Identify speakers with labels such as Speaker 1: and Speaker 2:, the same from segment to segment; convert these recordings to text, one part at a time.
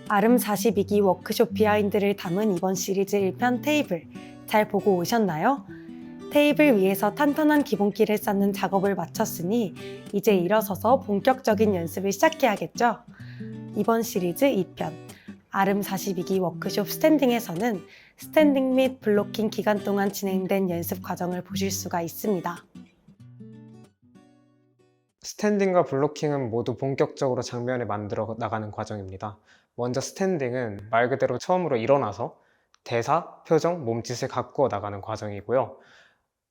Speaker 1: 아름 42기 워크숍 비하인드를 담은 이번 시리즈 1편 테이블, 잘 보고 오셨나요? 테이블 위에서 탄탄한 기본기를 쌓는 작업을 마쳤으니 이제 일어서서 본격적인 연습을 시작해야겠죠? 이번 시리즈 2편, 아름 42기 워크숍 스탠딩에서는 스탠딩 및 블로킹 기간 동안 진행된 연습 과정을 보실 수가 있습니다.
Speaker 2: 스탠딩과 블로킹은 모두 본격적으로 장면을 만들어 나가는 과정입니다. 먼저 스탠딩은 말 그대로 처음으로 일어나서 대사, 표정, 몸짓을 가꾸어 나가는 과정이고요.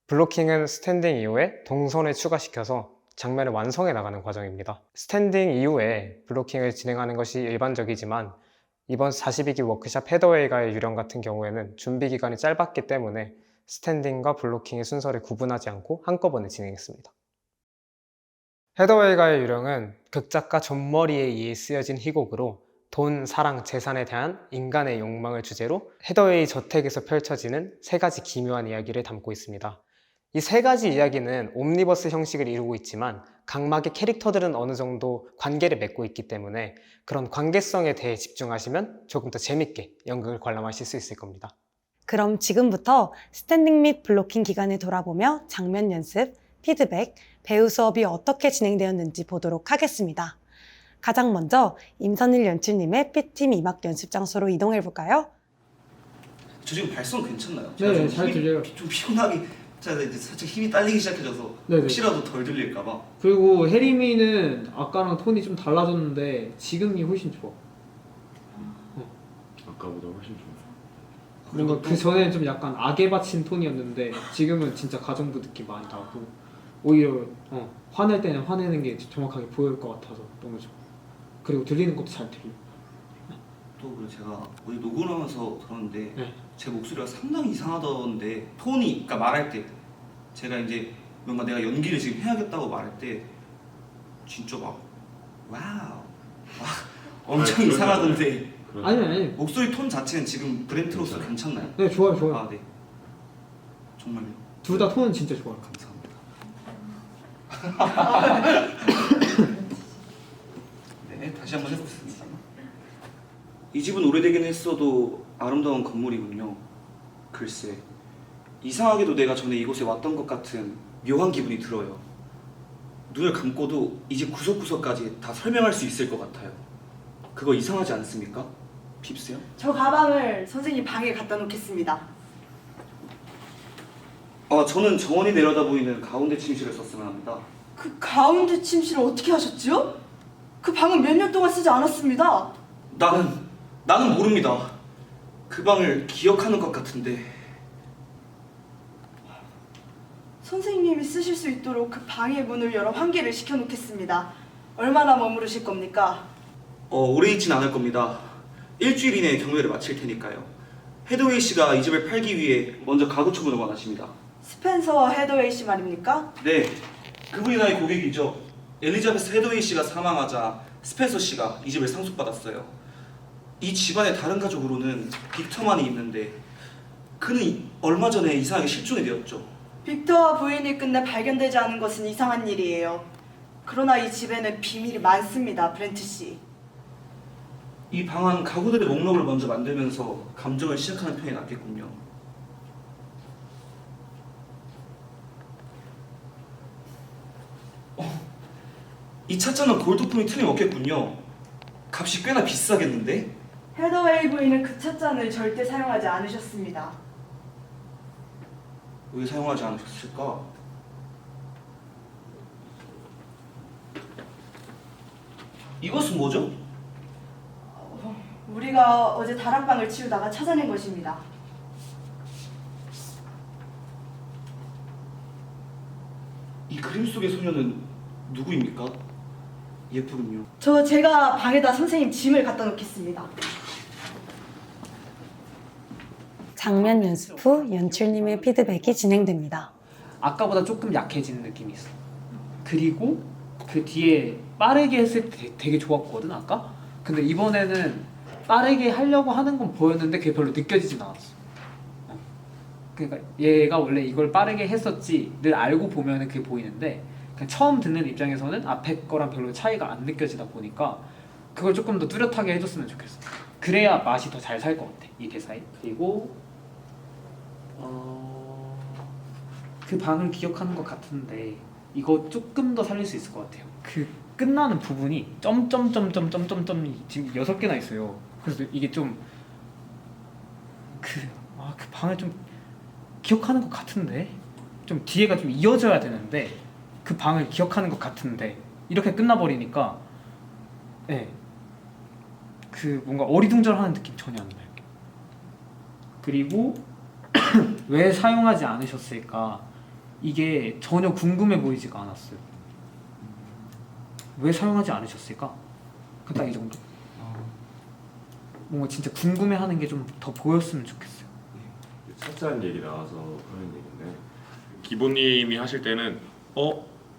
Speaker 2: 블로킹은 스탠딩 이후에 동선을 추가시켜서 장면을 완성해 나가는 과정입니다. 스탠딩 이후에 블로킹을 진행하는 것이 일반적이지만 이번 42기 워크샵 헤더웨이가의 유령 같은 경우에는 준비 기간이 짧았기 때문에 스탠딩과 블로킹의 순서를 구분하지 않고 한꺼번에 진행했습니다. 헤더웨이가의 유령은 극작가 존 머리에 의해 쓰여진 희곡으로 돈, 사랑, 재산에 대한 인간의 욕망을 주제로 헤더웨이 저택에서 펼쳐지는 세 가지 기묘한 이야기를 담고 있습니다. 이 세 가지 이야기는 옴니버스 형식을 이루고 있지만 각막의 캐릭터들은 어느 정도 관계를 맺고 있기 때문에 그런 관계성에 대해 집중하시면 조금 더 재밌게 연극을 관람하실 수 있을 겁니다.
Speaker 1: 그럼 지금부터 스탠딩 및 블로킹 기간을 돌아보며 장면 연습, 피드백, 배우 수업이 어떻게 진행되었는지 보도록 하겠습니다. 가장 먼저 임선일 연출님의 P팀 임학 연습 장소로 이동해볼까요?
Speaker 3: 저 지금 발성 괜찮나요?
Speaker 4: 네, 잘 들려요.
Speaker 3: 좀 피곤하게 제가 이제 살짝 힘이 딸리기 시작해져서
Speaker 4: 네네.
Speaker 3: 혹시라도 덜 들릴까봐.
Speaker 4: 그리고 혜림이는 아까랑 톤이 좀 달라졌는데 지금이 훨씬 좋아.
Speaker 5: 아까보다 훨씬 좋아요.
Speaker 4: 뭔가 그 전에는 좀 약간 악에 받친 톤이었는데 지금은 진짜 가정부 느낌 많이 나고 오히려 화낼 때는 화내는 게 정확하게 보일 것 같아서 너무 좋아. 그리고 들리는 것도 잘 들려.
Speaker 3: 또 그리고 제가 어디 녹음을 하면서 들었는데
Speaker 4: 네.
Speaker 3: 제 목소리가 상당히 이상하던데 톤이, 그러니까 말할 때 제가 이제 뭔가 내가 연기를 지금 해야겠다고 말할 때 진짜 막 와우 엄청
Speaker 5: 아니,
Speaker 3: 이상하던데
Speaker 4: 아니.
Speaker 3: 목소리 톤 자체는 지금 브랜트로서 괜찮나요?
Speaker 4: 네, 좋아요.
Speaker 3: 아, 네. 정말요?
Speaker 4: 둘 다 톤은 진짜 좋아요.
Speaker 3: 감사합니다. 네, 다시 한번 해보겠습니다. 이 집은 오래되긴 했어도 아름다운 건물이군요. 글쎄, 이상하게도 내가 전에 이곳에 왔던 것 같은 묘한 기분이 들어요. 눈을 감고도 이 집 구석구석까지 다 설명할 수 있을 것 같아요. 그거 이상하지 않습니까? 핍스요?
Speaker 6: 저 가방을 선생님 방에 갖다 놓겠습니다.
Speaker 3: 저는 정원이 내려다 보이는 가운데 침실을 썼으면 합니다.
Speaker 6: 그 가운데 침실을 어떻게 하셨지요? 그 방은 몇 년 동안 쓰지 않았습니다.
Speaker 3: 나는 모릅니다. 그 방을 기억하는 것 같은데.
Speaker 6: 선생님이 쓰실 수 있도록 그 방의 문을 열어 환기를 시켜놓겠습니다. 얼마나 머무르실 겁니까?
Speaker 3: 오래 있진 않을 겁니다. 일주일 이내에 경매를 마칠 테니까요. 헤드웨이 씨가 이 집을 팔기 위해 먼저 가구 처분을 원하십니다.
Speaker 6: 스펜서 헤더웨이 씨 말입니까?
Speaker 3: 네, 그분이 나의 고객이죠. 엘리자베스 헤드웨이 씨가 사망하자 스펜서 씨가 이 집을 상속받았어요. 이 집안의 다른 가족으로는 빅터만이 있는데 그는 얼마 전에 이상하게 실종이 되었죠.
Speaker 6: 빅터와 부인이 끝내 발견되지 않은 것은 이상한 일이에요. 그러나 이 집에는 비밀이 많습니다, 브렌트 씨.
Speaker 3: 이 방안 가구들의 목록을 먼저 만들면서 감정을 시작하는 편이 낫겠군요. 이 차자는 골드품이 틀림없겠군요. 값이 꽤나 비싸겠는데?
Speaker 6: 헤더웨이 부인은 그 찻잔을 절대 사용하지 않으셨습니다.
Speaker 3: 왜 사용하지 않으셨을까? 이것은 뭐죠?
Speaker 6: 우리가 어제 다락방을 치우다가 찾아낸 것입니다.
Speaker 3: 이 그림 속의 소녀는 누구입니까? 예쁘군요.
Speaker 6: 제가 방에다 선생님 짐을 갖다 놓겠습니다.
Speaker 1: 장면 연습 후 연출님의 피드백이 진행됩니다.
Speaker 4: 아까보다 조금 약해지는 느낌이 있어. 그리고 그 뒤에 빠르게 했을 때 되게 좋았거든 아까? 근데 이번에는 빠르게 하려고 하는 건 보였는데 그게 별로 느껴지진 않았어. 그러니까 얘가 원래 이걸 빠르게 했었지를 알고 보면은 그게 보이는데 그냥 처음 듣는 입장에서는 앞에 거랑 별로 차이가 안 느껴지다 보니까 그걸 조금 더 뚜렷하게 해줬으면 좋겠어. 그래야 맛이 더 잘 살 것 같아, 이 대사에. 그리고 그 방을 기억하는 것 같은데 이거 조금 더 살릴 수 있을 것 같아요. 그 끝나는 부분이 점점점점점점점이 지금 6개나 있어요. 그래서 이게 좀 그 방을 좀 기억하는 것 같은데 좀 뒤에가 좀 이어져야 되는데 그 방을 기억하는 것 같은데 이렇게 끝나버리니까 그 뭔가 어리둥절하는 느낌 전혀 안 나요. 그리고 왜 사용하지 않으셨을까? 이게 전혀 궁금해 보이지가 않았어요. 왜 사용하지 않으셨을까? 그 딱 이 정도. 뭔가 진짜 궁금해하는 게 좀 더 보였으면 좋겠어요.
Speaker 5: 찻잔 얘기 나와서 하는 얘기인데 기본님이 하실 때는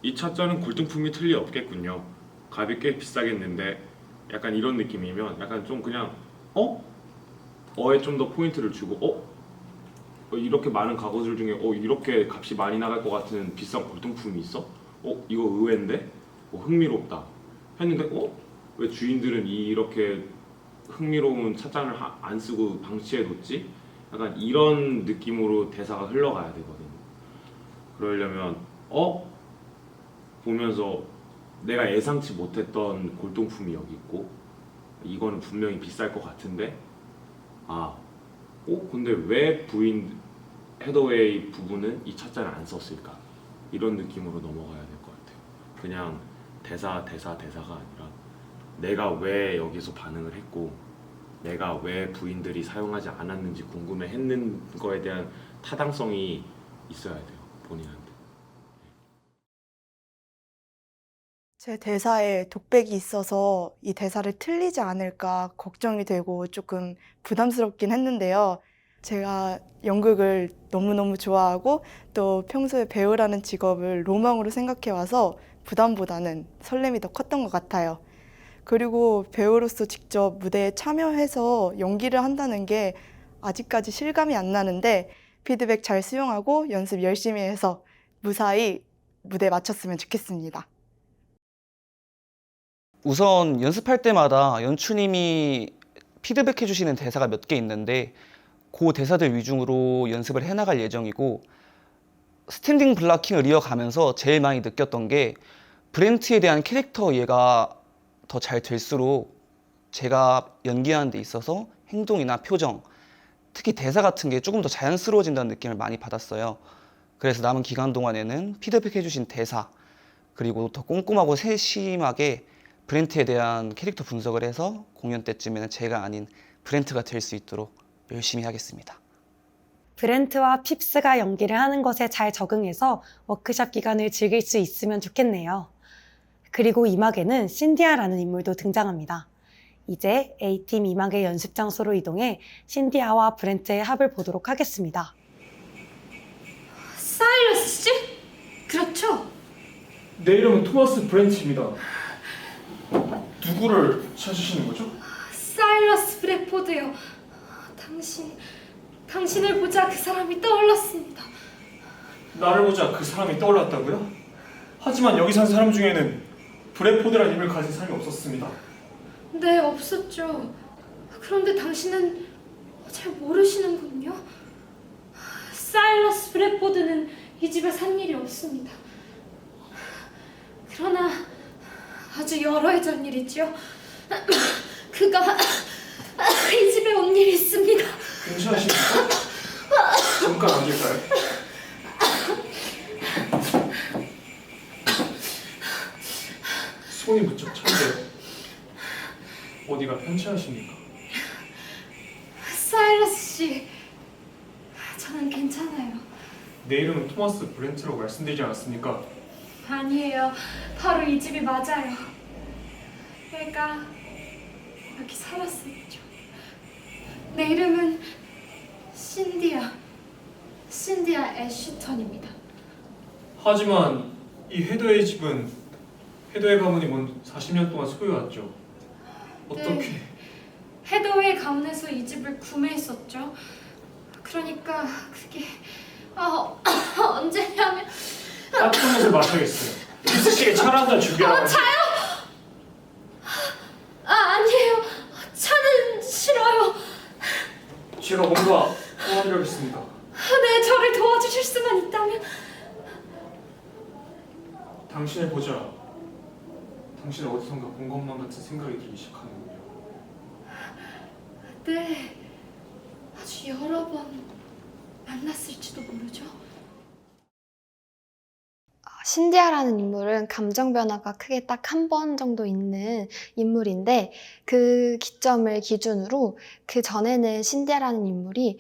Speaker 5: 이 찻잔은 골동품이 틀리 없겠군요. 값이 꽤 비싸겠는데 약간 이런 느낌이면 약간 좀 그냥 어에 좀 더 포인트를 주고 이렇게 많은 가구들 중에 이렇게 값이 많이 나갈 것 같은 비싼 골동품이 있어? 이거 의외인데? 흥미롭다 했는데 왜 주인들은 이렇게 흥미로운 찻잔을 안 쓰고 방치해 놓지? 약간 이런 느낌으로 대사가 흘러가야 되거든요. 그러려면 보면서 내가 예상치 못했던 골동품이 여기 있고 이거는 분명히 비쌀 것 같은데 근데 왜 부인 헤더웨이 부부는 이 찻잔을 안 썼을까? 이런 느낌으로 넘어가야 될 것 같아요. 그냥 대사가 아니라 내가 왜 여기서 반응을 했고 내가 왜 부인들이 사용하지 않았는지 궁금해했는 거에 대한 타당성이 있어야 돼요, 본인한테.
Speaker 6: 제 대사에 독백이 있어서 이 대사를 틀리지 않을까 걱정이 되고 조금 부담스럽긴 했는데요. 제가 연극을 너무너무 좋아하고 또 평소에 배우라는 직업을 로망으로 생각해 와서 부담보다는 설렘이 더 컸던 것 같아요. 그리고 배우로서 직접 무대에 참여해서 연기를 한다는 게 아직까지 실감이 안 나는데 피드백 잘 수용하고 연습 열심히 해서 무사히 무대에 마쳤으면 좋겠습니다.
Speaker 7: 우선 연습할 때마다 연출님이 피드백해 주시는 대사가 몇 개 있는데 그 대사들 위주로 연습을 해나갈 예정이고 스탠딩 블락킹을 이어가면서 제일 많이 느꼈던 게 브렌트에 대한 캐릭터 이해가 더 잘 될수록 제가 연기하는 데 있어서 행동이나 표정, 특히 대사 같은 게 조금 더 자연스러워진다는 느낌을 많이 받았어요. 그래서 남은 기간 동안에는 피드백해 주신 대사 그리고 더 꼼꼼하고 세심하게 브렌트에 대한 캐릭터 분석을 해서 공연 때쯤에는 제가 아닌 브렌트가 될 수 있도록 열심히 하겠습니다.
Speaker 1: 브렌트와 핍스가 연기를 하는 것에 잘 적응해서 워크숍 기간을 즐길 수 있으면 좋겠네요. 그리고 2막에는 신디아라는 인물도 등장합니다. 이제 A팀 2막의 연습 장소로 이동해 신디아와 브렌트의 합을 보도록 하겠습니다.
Speaker 8: 사이러스 씨? 그렇죠?
Speaker 9: 내 이름은 토마스 브렌트입니다. 누구를 찾으시는 거죠?
Speaker 8: 사이러스 브래포드요. 당신을 보자 그 사람이 떠올랐습니다.
Speaker 9: 나를 보자 그 사람이 떠올랐다고요? 하지만 여기 산 사람 중에는 브래포드라는 이름을 가진 사람이 없었습니다.
Speaker 8: 네, 없었죠. 그런데 당신은 잘 모르시는군요. 사이러스 브래포드는 이 집에 산 일이 없습니다. 그러나 아주 여러 해 전 일이죠. 그가 이 집에 온 일이 있습니다.
Speaker 9: 괜찮으십니까? 잠깐 앉을까요? 손이 무척 찬데요. 어디가 편찮으십니까?
Speaker 8: 사이러스 씨, 저는 괜찮아요.
Speaker 9: 내 이름은 토마스 브렌트라고 말씀드리지 않았습니까?
Speaker 8: 아니에요. 바로 이 집이 맞아요. 내가 여기 살았었죠. 내 이름은 신디아 애쉬턴입니다.
Speaker 9: 하지만 이 헤더의 집은 헤더의 가문이 40년 동안 소유했죠. 어떻게?
Speaker 8: 네. 헤더웨이 가문에서 이 집을 구매했었죠. 그러니까 그게 언제냐면
Speaker 9: 따뜻한 것을 마셔야겠어요. 미스 씨에게 차를 한잔 준비하라고.
Speaker 8: 아니에요. 차는 싫어요.
Speaker 9: 제가 뭔가 도와드리겠습니다.
Speaker 8: 네, 저를 도와주실 수만 있다면.
Speaker 9: 당신을 보자. 당신을 어디선가 본 것만 같은 생각이 들기 시작하는군요.
Speaker 8: 네, 아주 여러 번 만났을지도 모르죠.
Speaker 10: 신디아라는 인물은 감정 변화가 크게 딱 한 번 정도 있는 인물인데 그 기점을 기준으로 그 전에는 신디아라는 인물이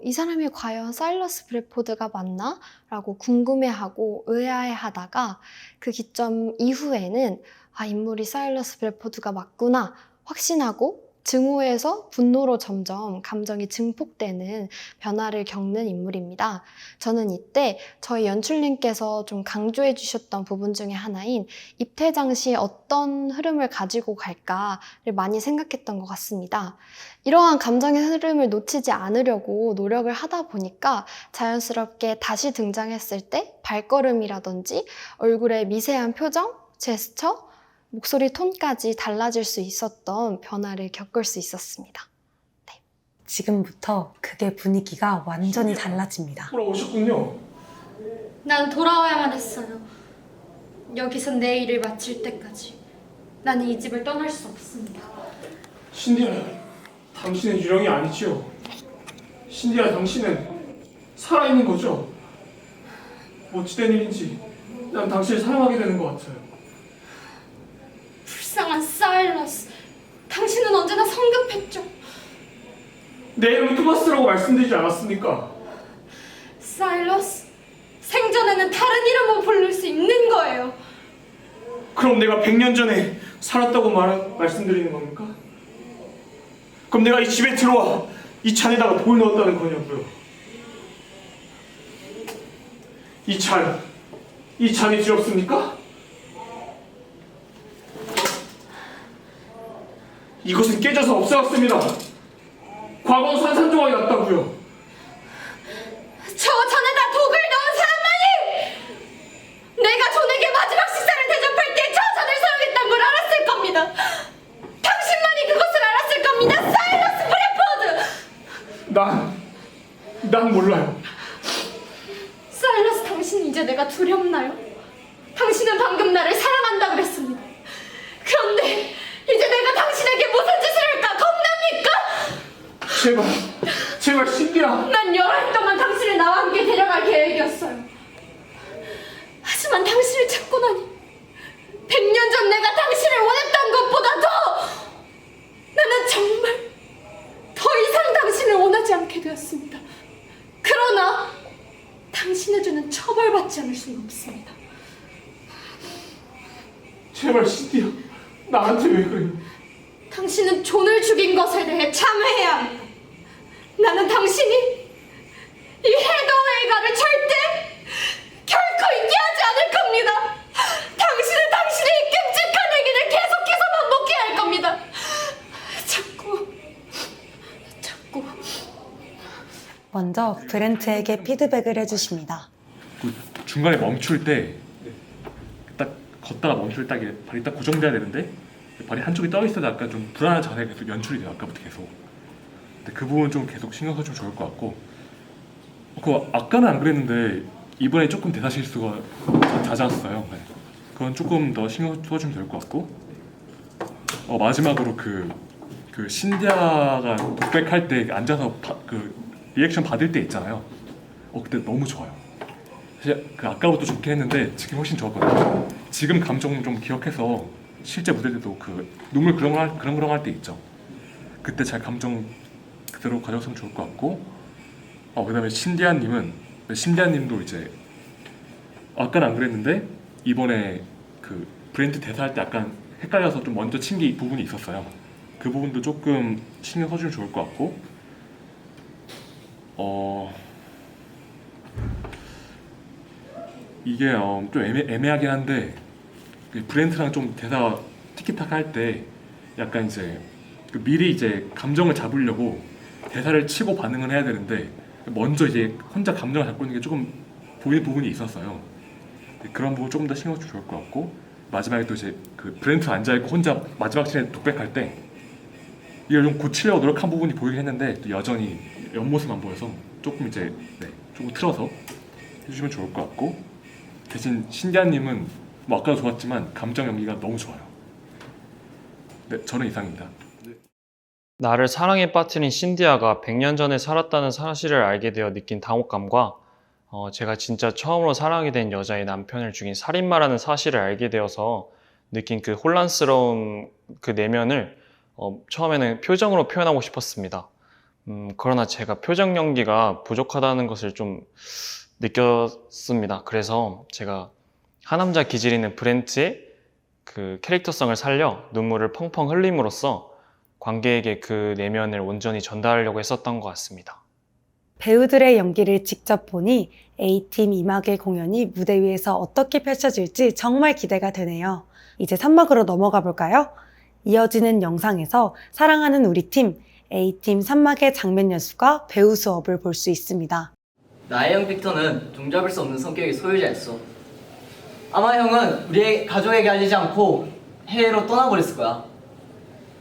Speaker 10: 이 사람이 과연 사일러스 브래포드가 맞나? 라고 궁금해하고 의아해하다가 그 기점 이후에는 인물이 사일러스 브래포드가 맞구나 확신하고 증오에서 분노로 점점 감정이 증폭되는 변화를 겪는 인물입니다. 저는 이때 저희 연출님께서 좀 강조해 주셨던 부분 중에 하나인 입퇴장 시 어떤 흐름을 가지고 갈까를 많이 생각했던 것 같습니다. 이러한 감정의 흐름을 놓치지 않으려고 노력을 하다 보니까 자연스럽게 다시 등장했을 때 발걸음이라든지 얼굴의 미세한 표정, 제스처, 목소리 톤까지 달라질 수 있었던 변화를 겪을 수 있었습니다.
Speaker 1: 지금부터 그게 분위기가 완전히 달라집니다.
Speaker 9: 돌아오셨군요.
Speaker 8: 난 돌아와야만 했어요. 여기서 내 일을 마칠 때까지. 나는 이 집을 떠날 수 없습니다.
Speaker 9: 신디아, 당신은 유령이 아니지요. 신디아, 당신은 살아있는 거죠. 어찌된 일인지 난 당신을 사랑하게 되는 것 같아요.
Speaker 8: 불쌍한 사일러스. 당신은 언제나 성급했죠.
Speaker 9: 내 이름은 토마스라고 말씀드리지 않았습니까?
Speaker 8: 사일러스, 생전에는 다른 이름으로 부를 수 있는 거예요.
Speaker 9: 그럼 내가 100년 전에 살았다고 말씀드리는 겁니까? 그럼 내가 이 집에 들어와 이 잔에다가 돌 넣었다는 거냐고요? 이 잔이 두렵습니까? 이것은 깨져서 없어졌습니다. 과거 산산조각이 났다고요.
Speaker 8: 저 잔에다 독을 넣은 사람만이 내가 존에게 마지막 식사를 대접할 때 저 잔을 사용했던 걸 알았을 겁니다. 당신만이 그것을 알았을 겁니다. 사일러스 브래포드.
Speaker 9: 난 몰라요.
Speaker 8: 사일러스, 당신 이제 내가 두렵나요? 당신은 방금 나를 사랑한다 그랬습니다. 그런데 이제 내가 당신에게 무슨 짓을 할까 겁납니까?
Speaker 9: 제발 신디아.
Speaker 8: 난 여러 해 동안 당신을 나와 함께 데려갈 계획이었어요. 하지만 당신을 찾고 나니 100년 전 내가 당신을 원했던 것보다 나는 정말 더 이상 당신을 원하지 않게 되었습니다. 그러나 당신의 죄는 처벌받지 않을 수는 없습니다.
Speaker 9: 제발 신디아. 나한테 왜 그래요?
Speaker 8: 당신은 존을 죽인 것에 대해 참회해야 합니다. 나는 당신이 이 해더웨이 일가를 절대 결코 있게 하지 않을 겁니다. 당신은 당신의 이 끔찍한 행위를 계속해서 반복해야 할 겁니다. 자꾸
Speaker 1: 먼저 브렌트에게 피드백을 해주십니다.
Speaker 5: 그 중간에 멈출 때 딱 걷다가 멈출 때 발이 딱 고정돼야 되는데 발이 한쪽이 떠 있어도 약간 좀 불안한 자세가 계속 연출이 돼요. 아까부터 계속. 근데 그 부분 좀 계속 신경 써주면 좋을 것 같고. 그 아까는 안 그랬는데 이번에 조금 대사 실수가 잦았어요. 네. 그건 조금 더 신경 써주면 될 것 같고. 마지막으로 그 신디아가 독백할 때 앉아서 그 리액션 받을 때 있잖아요. 그때 너무 좋아요. 사실 그 아까부터 좋긴 했는데 지금 훨씬 좋았거든요. 지금 감정 좀 기억해서 실제 무대 때도 그 눈물 그렁그렁 할 때 있죠. 그때 잘 감정 그대로 가져갔으면 좋을 것 같고. 그다음에 신디아님도 이제 아까는 안 그랬는데 이번에 그 브랜드 대사할 때 약간 헷갈려서 좀 먼저 친 게 부분이 있었어요. 그 부분도 조금 신경 써주면 좋을 것 같고. 이게 좀 애매하긴 한데 브랜트랑 좀 대사 티키타카 할 때 약간 이제 미리 이제 감정을 잡으려고 대사를 치고 반응을 해야 되는데 먼저 이제 혼자 감정을 잡고 있는 게 조금 보이는 부분이 있었어요. 그런 부분 조금 더 신경 쓰면 좋을 것 같고. 마지막에 또 이제 그 브랜트 앉아있고 혼자 마지막 씬에 독백할 때
Speaker 11: 이걸 좀 고치려고 노력한 부분이 보이긴 했는데 또 여전히 옆모습만 보여서 조금 이제 조금 틀어서 해주시면 좋을 것 같고, 대신 신디아님은 뭐 아까도 좋았지만 감정 연기가 너무 좋아요. 네, 저는 이상입니다.
Speaker 12: 나를 사랑에 빠뜨린 신디아가 100년 전에 살았다는 사실을 알게 되어 느낀 당혹감과 제가 진짜 처음으로 사랑하게 된 여자의 남편을 죽인 살인마라는 사실을 알게 되어서 느낀 그 혼란스러운 그 내면을 처음에는 표정으로 표현하고 싶었습니다. 그러나 제가 표정 연기가 부족하다는 것을 좀 느꼈습니다. 그래서 제가 하남자 기질이는 브렌트의 그 캐릭터성을 살려 눈물을 펑펑 흘림으로써 관객에게 그 내면을 온전히 전달하려고 했었던 것 같습니다.
Speaker 1: 배우들의 연기를 직접 보니 A팀 이막의 공연이 무대 위에서 어떻게 펼쳐질지 정말 기대가 되네요. 이제 3막으로 넘어가 볼까요? 이어지는 영상에서 사랑하는 우리 팀 A팀 3막의 장면 연습과 배우 수업을 볼 수 있습니다.
Speaker 13: 나의 형 빅터는 종잡을 수 없는 성격의 소유자였어. 아마 형은 우리 가족에게 알리지 않고 해외로 떠나버렸을 거야.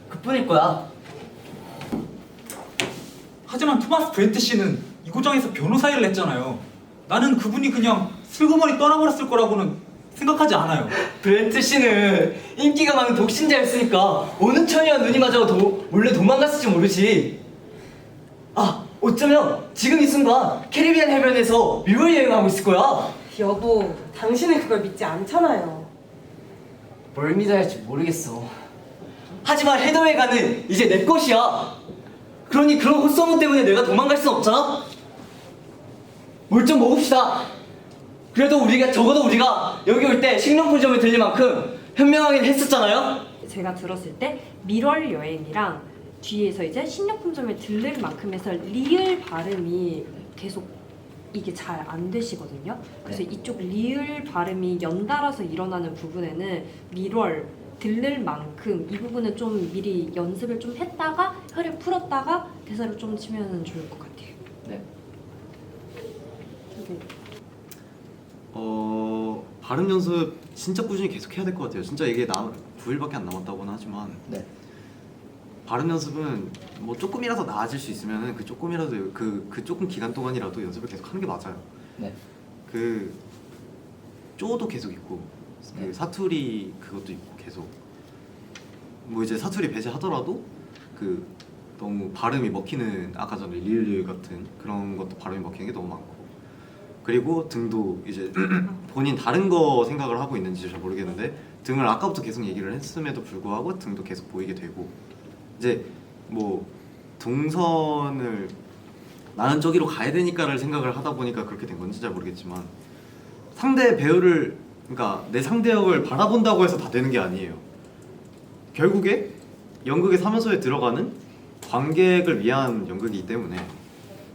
Speaker 13: 그뿐일 거야.
Speaker 14: 하지만 토마스 브렌트 씨는 이 고장에서 변호사 일을 했잖아요. 나는 그분이 그냥 슬그머니 떠나버렸을 거라고는 생각하지 않아요.
Speaker 13: 브렌트 씨는 인기가 많은 독신자였으니까 어느 처녀와 눈이 맞아도 몰래 도망갔을지 모르지. 아, 어쩌면 지금 이 순간 캐리비안 해변에서 미월 여행하고 있을 거야.
Speaker 15: 여보, 당신은 그걸 믿지 않잖아요.
Speaker 13: 뭘 믿어야 할지 모르겠어. 하지만 헤더웨가는 이제 내 것이야. 그러니 그런 헛소문 때문에 내가 도망갈 순 없잖아. 뭘 좀 먹읍시다. 그래도 적어도 우리가 여기 올 때 식료품점에 들릴 만큼 현명하긴 했었잖아요.
Speaker 15: 제가 들었을 때 미월 여행이랑 뒤에서 이제 식료품점에 들를 만큼 해서 리을 발음이 계속 이게 잘 안 되시거든요. 그래서 이쪽 리을 발음이 연달아서 일어나는 부분에는 미월 들를 만큼 이 부분은 좀 미리 연습을 좀 했다가 혀를 풀었다가 대사를 좀 치면 좋을 것 같아요.
Speaker 13: 네.
Speaker 16: 발음 연습 진짜 꾸준히 계속 해야 될 것 같아요. 진짜 이게 9일밖에 안 남았다고는 하지만 발음 연습은 뭐 조금이라도 나아질 수 있으면은 그 조금이라도 그 조금 기간 동안이라도 연습을 계속 하는 게 맞아요.
Speaker 13: 네.
Speaker 16: 그 쪼도 계속 있고 그 사투리 그것도 있고 계속 뭐 이제 사투리 배제하더라도 그 너무 발음이 먹히는 아까 전에 릴리 같은 그런 것도 발음이 먹히는 게 너무 많고, 그리고 등도 이제 본인 다른 거 생각을 하고 있는지 잘 모르겠는데 등을 아까부터 계속 얘기를 했음에도 불구하고 등도 계속 보이게 되고, 이제 뭐 동선을 나는 저기로 가야 되니까를 생각을 하다 보니까 그렇게 된 건지 잘 모르겠지만 상대 배우를, 그러니까 내 상대 역을 바라본다고 해서 다 되는 게 아니에요. 결국에 연극의 사면서에 들어가는 관객을 위한 연극이기 때문에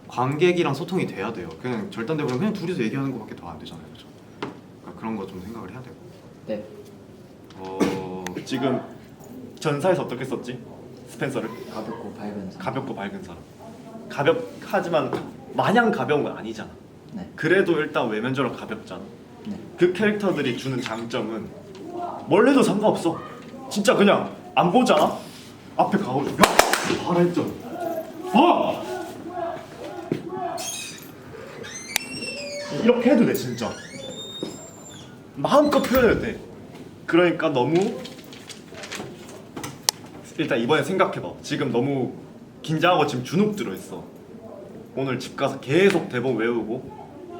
Speaker 16: 관객이랑 소통이 돼야 돼요. 그냥 절단되면 그냥 둘이서 얘기하는 것밖에 더 안 되잖아요, 그렇죠? 그러니까 그런 거 좀 생각을 해야 되고.
Speaker 13: 네.
Speaker 17: 지금 전사에서 어떻게 썼지? 스펜서를
Speaker 13: 가볍고 밝은 사람.
Speaker 17: 가볍고 밝은 사람. 가볍하지만 마냥 가벼운 건 아니잖아.
Speaker 13: 네.
Speaker 17: 그래도 일단 외면적으로 가볍잖아.
Speaker 13: 네.
Speaker 17: 그 캐릭터들이 주는 장점은 뭘 해도 상관없어. 진짜 그냥 안 보잖아. 앞에 가가지고 야! 봐라 했죠. 봐! 이렇게 해도 돼 진짜. 마음껏 표현해도 돼. 그러니까 너무 일단 이번에 생각해봐. 지금 너무 긴장하고 지금 주눅 들어있어. 오늘 집 가서 계속 대본 외우고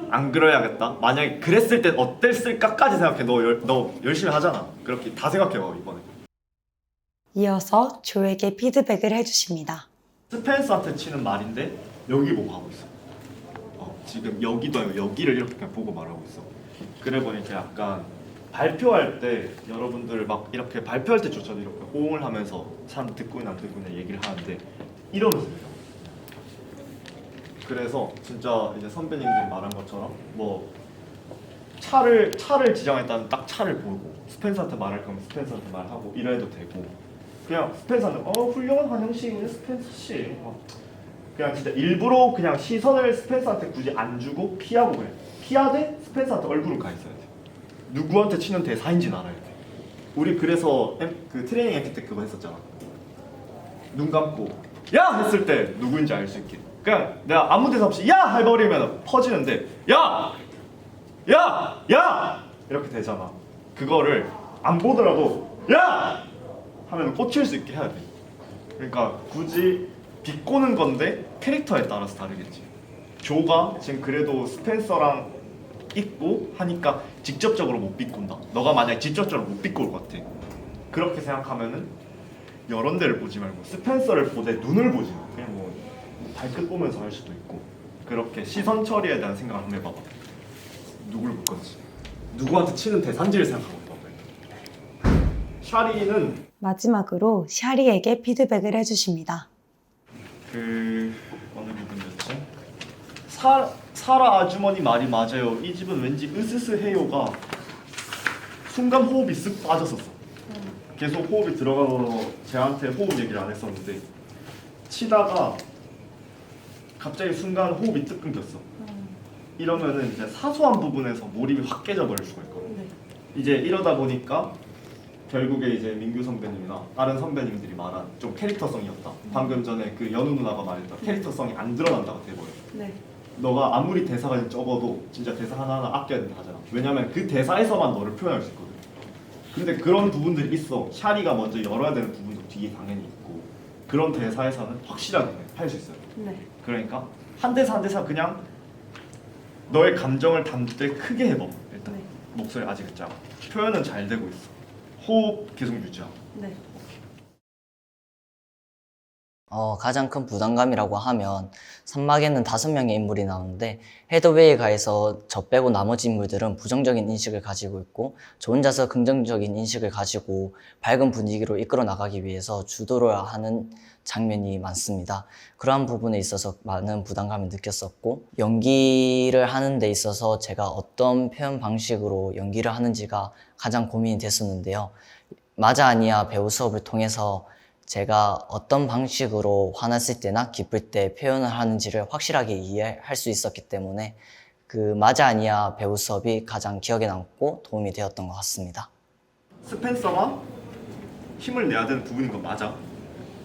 Speaker 17: 안 그래야겠다. 만약에 그랬을 땐 어땠을까까지 생각해. 너 열심히 하잖아. 그렇게 다 생각해봐 이번에.
Speaker 1: 이어서 조에게 피드백을 해주십니다.
Speaker 17: 스펜서한테 치는 말인데 여기 보고 하고 있어. 지금 여기도 아니고 여기를 이렇게 그냥 보고 말하고 있어. 그래 보니까 약간 발표할 때 여러분들 막 이렇게 발표할 때 조차도 이렇게 호응을 하면서 사람 듣고 있나 안 듣고 있나 얘기를 하는데 이러면서 해요. 그래서 진짜 이제 선배님들이 말한 것처럼 뭐 차를 지정했다면 딱 차를 보고 스펜서한테 말할 거면 스펜서한테 말하고 이래도 되고, 그냥 스펜서한테 훌륭한 한영식이네 스펜서 씨. 그냥 진짜 일부러 그냥 시선을 스펜서한테 굳이 안 주고 피하고 그래. 피하되 스펜서한테 얼굴을 가 있어야 돼. 누구한테 치는 대사인지는 알아야 돼. 우리 그래서 그 트레이닝 엠피 때 그거 했었잖아. 눈 감고 야 했을 때 누구인지 알 수 있게. 그냥 내가 아무 데서 없이 야 해버리면 퍼지는데 야! 야! 야! 이렇게 되잖아. 그거를 안 보더라도 야! 하면 꽂힐 수 있게 해야 돼. 그러니까 굳이 비꼬는 건데 캐릭터에 따라서 다르겠지. 조가 지금 그래도 스펜서랑 있고 하니까 직접적으로 못 비꼰다. 너가 만약에 직접적으로 못 비꼬을 것 같아. 그렇게 생각하면은 여러 데를 보지 말고 스펜서를 보되 눈을 보지 마. 그냥 뭐 발끝 보면서 할 수도 있고. 그렇게 시선 처리에 대한 생각을 한번 해봐봐. 누굴 볼 건지, 누구한테 치는 대상지를 생각하고 해봐봐. 샤리는
Speaker 1: 마지막으로 샤리에게 피드백을 해주십니다.
Speaker 17: 그 어느 부분이었지? 사라 아주머니 말이 맞아요. 이 집은 왠지 으스스해요가 순간 호흡이 쓱 빠졌었어. 계속 호흡이 들어가서 쟤한테 호흡 얘기를 안 했었는데 치다가 갑자기 순간 호흡이 뜩 끊겼어. 이러면은 이제 사소한 부분에서 몰입이 확 깨져버릴 수가 있거든. 이제 이러다 보니까 결국에 이제 민규 선배님이나 다른 선배님들이 말한 좀 캐릭터성이 없다. 방금 전에 그 연우 누나가 말했던 캐릭터성이 안 드러난다고 돼버려.
Speaker 15: 네.
Speaker 17: 너가 아무리 대사가 적어도 진짜 대사 하나하나 아껴야 된다 하잖아. 왜냐면 그 대사에서만 너를 표현할 수 있거든. 근데 그런 부분들이 있어. 샤리가 먼저 열어야 되는 부분도 뒤에 당연히 있고 그런 대사에서는 확실하게 할 수 있어요.
Speaker 15: 네.
Speaker 17: 그러니까 한 대사 한 대사 그냥 너의 감정을 담을 때 크게 해봐. 일단 목소리 아직 작아. 표현은 잘 되고 있어. 호흡 계속 유지하고.
Speaker 15: 네.
Speaker 13: 가장 큰 부담감이라고 하면 산막에는 5명의 인물이 나오는데 헤더웨이에 가해서 저 빼고 나머지 인물들은 부정적인 인식을 가지고 있고 저 혼자서 긍정적인 인식을 가지고 밝은 분위기로 이끌어 나가기 위해서 주도를 하는 장면이 많습니다. 그러한 부분에 있어서 많은 부담감을 느꼈었고 연기를 하는 데 있어서 제가 어떤 표현 방식으로 연기를 하는지가 가장 고민이 됐었는데요. 맞아 아니야 배우 수업을 통해서 제가 어떤 방식으로 화났을 때나 기쁠 때 표현을 하는지를 확실하게 이해할 수 있었기 때문에 그 맞아 아니야 배우 수업이 가장 기억에 남고 도움이 되었던 것 같습니다.
Speaker 17: 스펜서가 힘을 내야 되는 부분인 건 맞아.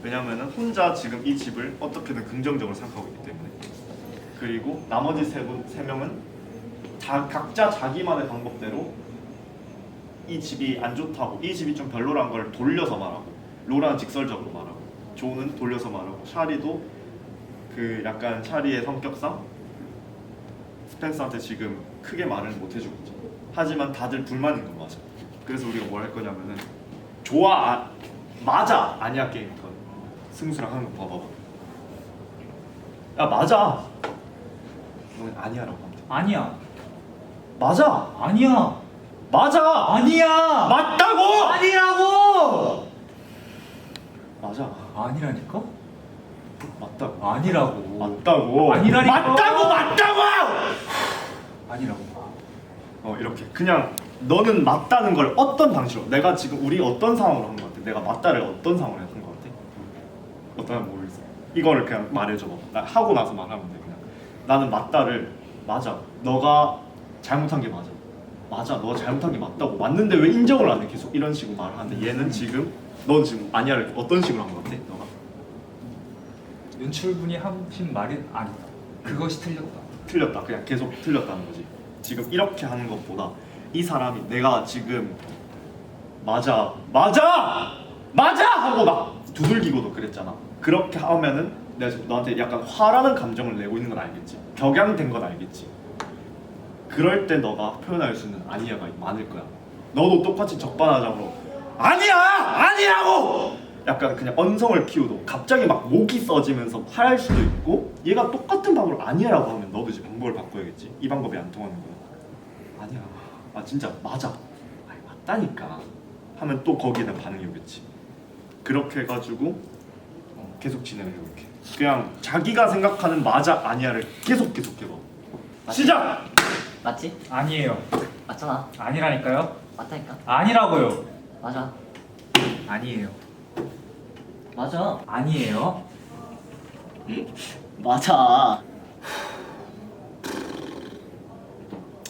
Speaker 17: 왜냐면은 혼자 지금 이 집을 어떻게든 긍정적으로 생각하고 있기 때문에. 그리고 나머지 세 명은 각자 자기만의 방법대로 이 집이 안 좋다고, 이 집이 좀 별로란 걸 돌려서 말하고, 로라는 직설적으로 말하고, 조는 돌려서 말하고, 샤리도 그 약간 샤리의 성격상 스펜서한테 지금 크게 말을 못 해주고 있죠. 하지만 다들 불만인 건 맞아. 그래서 우리가 뭘 할 거냐면은 좋아 맞아 아니야 게임 건 승수랑 하는 거 봐봐. 야 맞아. 넌 아니야라고 하면 돼.
Speaker 14: 아니야.
Speaker 17: 맞아.
Speaker 14: 아니야.
Speaker 17: 맞아.
Speaker 14: 아니야.
Speaker 17: 맞다고.
Speaker 14: 아니라고.
Speaker 17: 맞아.
Speaker 14: 아니라니까?
Speaker 17: 맞다고.
Speaker 14: 아니라고.
Speaker 17: 맞다고.
Speaker 14: 아니라니까.
Speaker 17: 맞다고.
Speaker 14: 아니라고.
Speaker 17: 이렇게 그냥 너는 맞다는 걸 어떤 방식으로, 내가 지금 우리 어떤 상황으로 한 것 같아? 내가 맞다를 어떤 상황으로 한 것 같아? 어떤 모르겠어. 이거를 그냥 말해줘봐. 나 하고 나서 말하면 돼. 그냥 나는 맞다를 맞아. 너가 잘못한 게 맞아. 맞아. 너가 잘못한 게 맞다고. 맞는데 왜 인정을 안 해? 계속 이런 식으로 말을 하는데 얘는 지금 넌 지금 아니야를 어떤 식으로 한 것 같아? 너가
Speaker 14: 연출분이 하신 말이 아니다. 그것이 틀렸다.
Speaker 17: 틀렸다. 그냥 계속 틀렸다는 거지. 지금 이렇게 하는 것보다 이 사람이 내가 지금 맞아 하고 막 두들기고도 그랬잖아. 그렇게 하면은 내가 지금 너한테 약간 화라는 감정을 내고 있는 건 알겠지. 격양된 건 알겠지. 그럴 때 너가 표현할 수 있는 아니야가 많을 거야. 너도 똑같이 적반하장으로 아니라고 약간 그냥 언성을 키우도 갑자기 막 목이 써지면서 화할 수도 있고, 얘가 똑같은 방법으로 아니야라고 하면 너도 이제 방법을 바꿔야겠지. 이 방법이 안 통하는 거야. 아니야. 진짜 맞아. 맞다니까. 하면 또 거기에 대한 반응이 오겠지. 그렇게 해가지고 계속 진행을 해볼게. 그냥 자기가 생각하는 맞아 아니야를 계속 해봐. 시작!
Speaker 13: 맞지?
Speaker 14: 아니에요.
Speaker 13: 맞잖아.
Speaker 14: 아니라니까요.
Speaker 13: 맞다니까.
Speaker 14: 아니라고요.
Speaker 13: 맞아.
Speaker 14: 아니에요.
Speaker 13: 맞아.
Speaker 14: 아니에요.
Speaker 13: 맞아.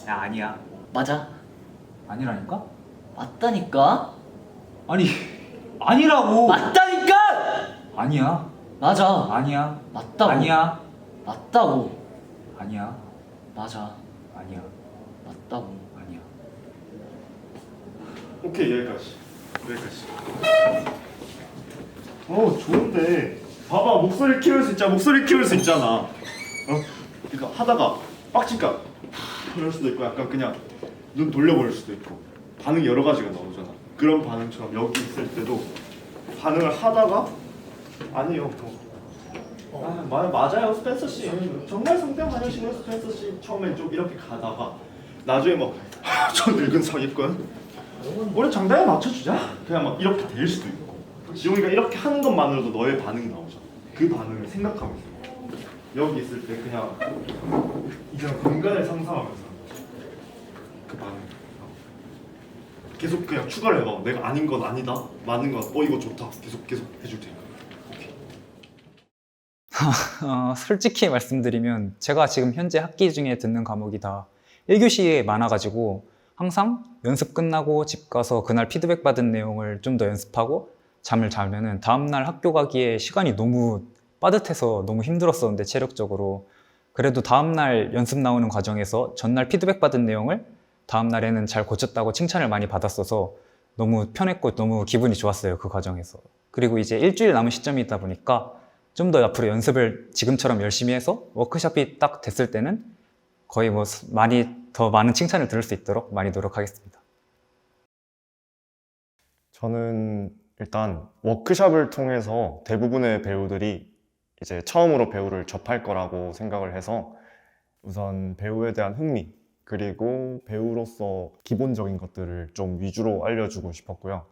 Speaker 14: 야 아니야.
Speaker 13: 맞아.
Speaker 14: 아니라니까?
Speaker 13: 맞다니까.
Speaker 14: 아니 아니라고.
Speaker 13: 맞다니까.
Speaker 14: 아니야.
Speaker 13: 맞아.
Speaker 14: 아니야.
Speaker 13: 맞다고.
Speaker 14: 아니야.
Speaker 13: 맞다고.
Speaker 14: 아니야.
Speaker 13: 맞아.
Speaker 14: 아니야.
Speaker 13: 맞다고.
Speaker 14: 아니야.
Speaker 17: 오케이, 여기까지. 좋은데. 봐봐, 목소리 키울 수 있잖아. 목소리 키울 수 있잖아. 그러니까 하다가 빡칠까 그럴 수도 있고, 약간 그냥 눈 돌려버릴 수도 있고, 반응이 여러 가지가 나오잖아. 그런 반응처럼 여기 있을 때도 반응을 하다가 아니요. 맞아요, 스펜서 씨. 정말 성대한 반영이시네요, 스펜서 씨. 처음엔 좀 이렇게 가다가 나중에 막 저 늙은 사기꾼. 우리 장단에 맞춰주자. 그냥 막 이렇게 될 수도 있고. 지용이가 이렇게 하는 것만으로도 너의 반응이 나오잖아. 그 반응을 생각하고 있어. 여기 있을 때 그냥 이런 공간을 상상하면서 그 반응. 계속 그냥 추가를 해봐. 내가 아닌 건 아니다, 맞는 건 이거 좋다. 계속 해줄 테니까.
Speaker 14: 솔직히 말씀드리면 제가 지금 현재 학기 중에 듣는 과목이 다 1교시에 많아가지고 항상 연습 끝나고 집 가서 그날 피드백 받은 내용을 좀 더 연습하고 잠을 자면은 다음날 학교 가기에 시간이 너무 빠듯해서 너무 힘들었었는데 체력적으로 그래도 다음날 연습 나오는 과정에서 전날 피드백 받은 내용을 다음날에는 잘 고쳤다고 칭찬을 많이 받았어서 너무 편했고 너무 기분이 좋았어요, 그 과정에서. 그리고 이제 일주일 남은 시점이다 보니까 좀 더 앞으로 연습을 지금처럼 열심히 해서 워크숍이 딱 됐을 때는 거의 뭐 더 많은 칭찬을 들을 수 있도록 많이 노력하겠습니다.
Speaker 17: 저는 일단 워크숍을 통해서 대부분의 배우들이 이제 처음으로 배우를 접할 거라고 생각을 해서 우선 배우에 대한 흥미, 그리고 배우로서 기본적인 것들을 좀 위주로 알려주고 싶었고요.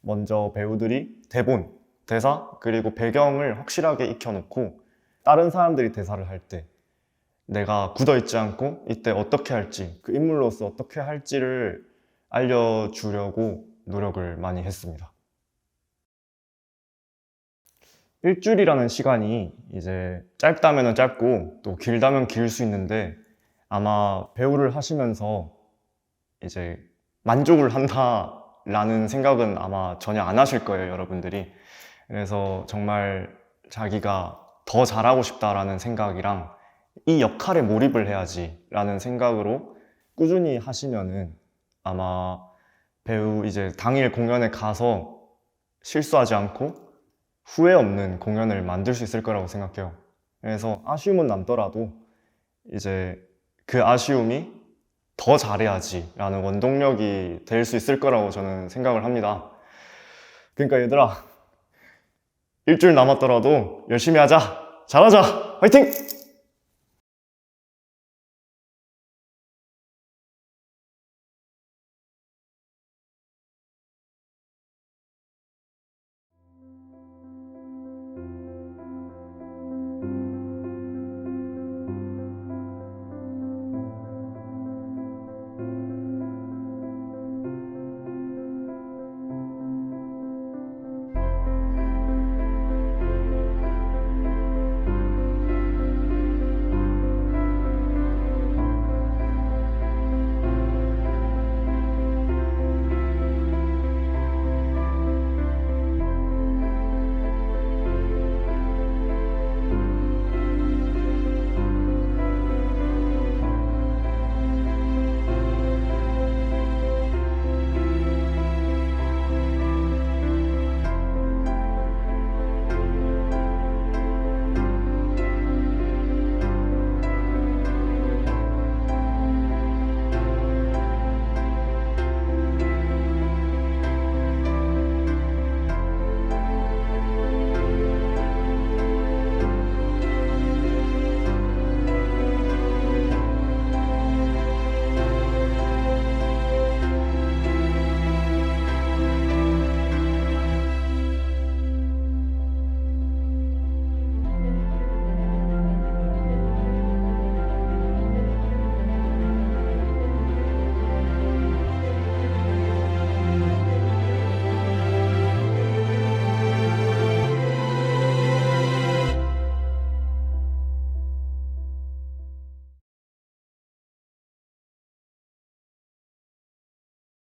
Speaker 17: 먼저 배우들이 대본, 대사, 그리고 배경을 확실하게 익혀놓고 다른 사람들이 대사를 할 때 내가 굳어있지 않고 이때 어떻게 할지, 그 인물로서 어떻게 할지를 알려주려고 노력을 많이 했습니다. 일주일이라는 시간이 이제 짧다면 짧고 또 길다면 길 수 있는데 아마 배우를 하시면서 이제 만족을 한다라는 생각은 아마 전혀 안 하실 거예요, 여러분들이. 그래서 정말 자기가 더 잘하고 싶다라는 생각이랑 이 역할에 몰입을 해야지 라는 생각으로 꾸준히 하시면은 아마 배우 이제 당일 공연에 가서 실수하지 않고 후회 없는 공연을 만들 수 있을 거라고 생각해요. 그래서 아쉬움은 남더라도 이제 그 아쉬움이 더 잘해야지 라는 원동력이 될 수 있을 거라고 저는 생각을 합니다. 그러니까 얘들아, 일주일 남았더라도 열심히 하자. 잘하자. 화이팅!